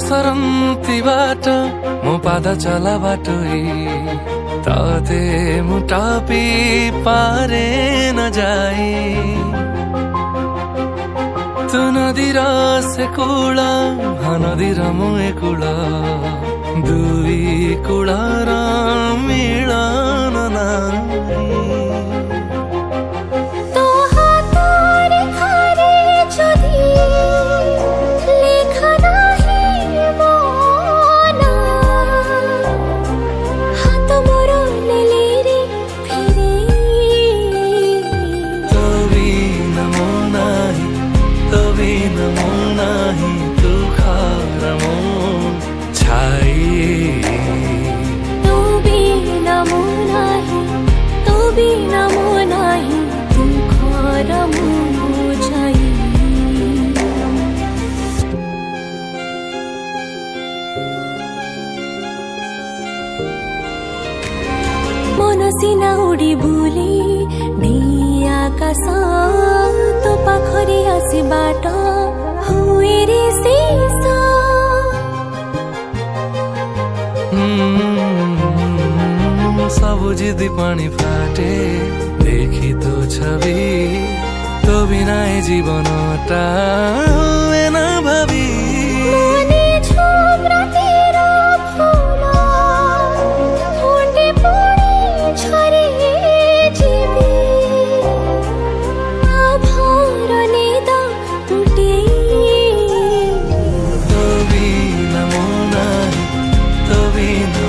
सरन्ती बाटो मो पाद चला बाटोई ताते मुटापी पारे न जाई तू नदीर से कूल नदीर मुए कूल दुई कूलर मिलन नाही सिना उड़ी बुली ढिया आकाश तो पाखरी आसी बाट हुए रे शेष सब जिद पानी फाटे देखी तो छवि तो बिना जीवनटा हुए ना भावी तो भी